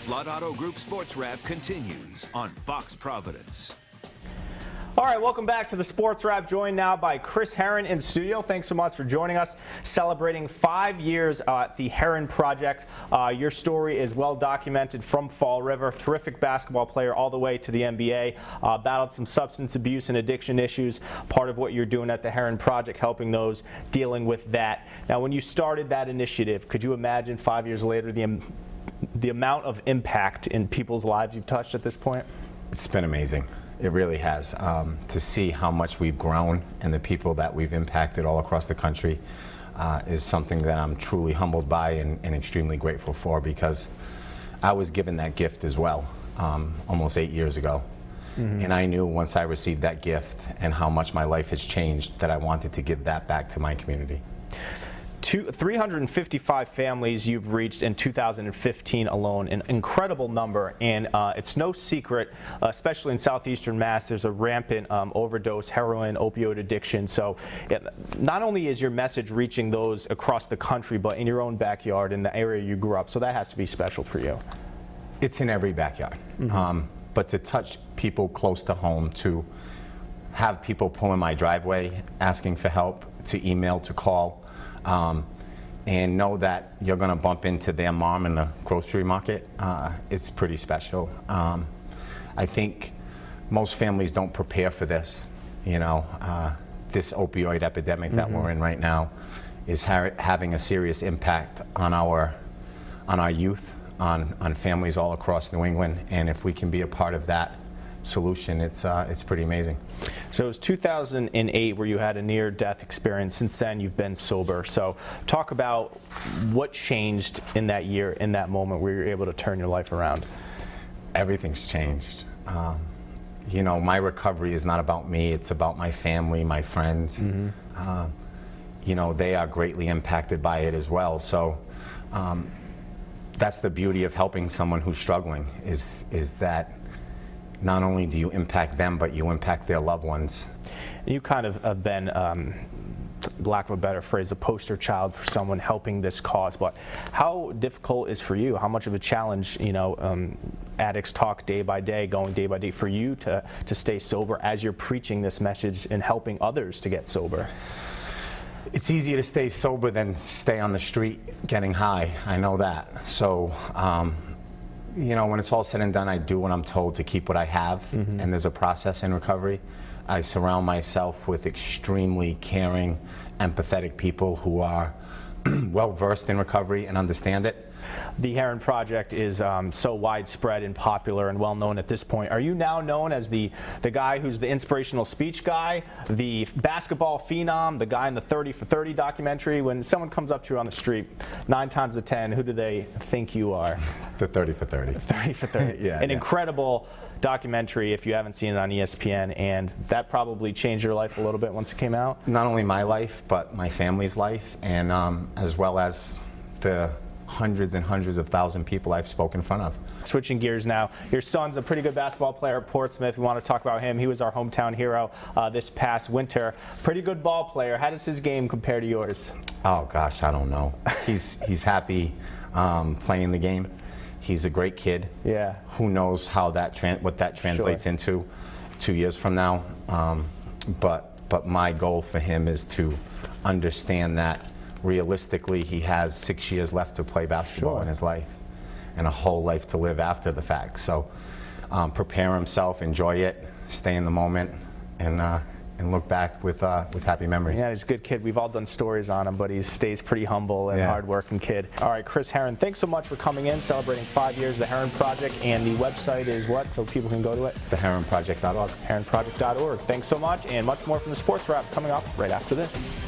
Flood Auto Group Sports Wrap continues on Fox Providence. All right, welcome back to the Sports Wrap, joined now by Chris Herren in studio. Thanks so much for joining us. Celebrating 5 years at the Herren Project. Your story is well documented from Fall River. Terrific basketball player all the way to the NBA. Battled some substance abuse and addiction issues. Part of what you're doing at the Herren Project, helping those dealing with that. Now, when you started that initiative, could you imagine 5 years later the amount of impact in people's lives you've touched at this point? It's been amazing. It really has. To see how much we've grown and the people that we've impacted all across the country is something that I'm truly humbled by and extremely grateful for, because I was given that gift as well almost 8 years ago. Mm-hmm. And I knew once I received that gift and how much my life has changed that I wanted to give that back to my community. 355 families you've reached in 2015 alone, an incredible number, and it's no secret, especially in southeastern Mass, there's a rampant overdose, heroin, opioid addiction. So not only is your message reaching those across the country, but in your own backyard, in the area you grew up, so that has to be special for you. It's in every backyard. Mm-hmm. But to touch people close to home, to have people pull in my driveway asking for help, to email, to call, and know that you're going to bump into their mom in the grocery market, it's pretty special. I think most families don't prepare for this. You know, this opioid epidemic that we're in right now is having a serious impact on our youth, on families all across New England, and if we can be a part of that solution, it's pretty amazing. So it was 2008 where you had a near-death experience. Since then, you've been sober. So talk about what changed in that year, in that moment where you're able to turn your life around. Everything's changed. You know, my recovery is not about me. It's about my family, my friends. Mm-hmm. You know, they are greatly impacted by it as well. So that's the beauty of helping someone who's struggling, is that not only do you impact them, but you impact their loved ones. You kind of have been, lack of a better phrase, a poster child for someone helping this cause. But how difficult is for you? How much of a challenge, you know, addicts talk day by day, going day by day, for you to stay sober as you're preaching this message and helping others to get sober? It's easier to stay sober than stay on the street getting high. I know that. So, you know, when it's all said and done, I do what I'm told to keep what I have, and there's a process in recovery. I surround myself with extremely caring, empathetic people who are well versed in recovery and understand it. The Herren Project is so widespread and popular and well known at this point. Are you now known as the guy who's the inspirational speech guy, the basketball phenom, the guy in the 30 for 30 documentary? When someone comes up to you on the street, 9 times out of 10, who do they think you are? The 30 for 30. 30 for 30. Yeah, An incredible documentary if you haven't seen it on ESPN, and that probably changed your life a little bit once it came out? Not only my life, but my family's life, and as well as the hundreds and hundreds of thousands of people I've spoken in front of. Switching gears now, your son's a pretty good basketball player at Portsmouth. We want to talk about him. He was our hometown hero this past winter. Pretty good ball player. How does his game compare to yours? Oh gosh, I don't know. He's happy playing the game. He's a great kid. Yeah. Who knows how what that translates into 2 years from now? But my goal for him is to understand that realistically, he has 6 years left to play basketball in his life, and a whole life to live after the fact. So prepare himself, enjoy it, stay in the moment, and look back with happy memories. Yeah, he's a good kid. We've all done stories on him, but he stays pretty humble and hardworking kid. All right, Chris Herren, thanks so much for coming in, celebrating 5 years of the Herren Project, and the website is what, so people can go to it? TheHerrenProject.org. HerrenProject.org. Thanks so much, and much more from the Sports Wrap coming up right after this.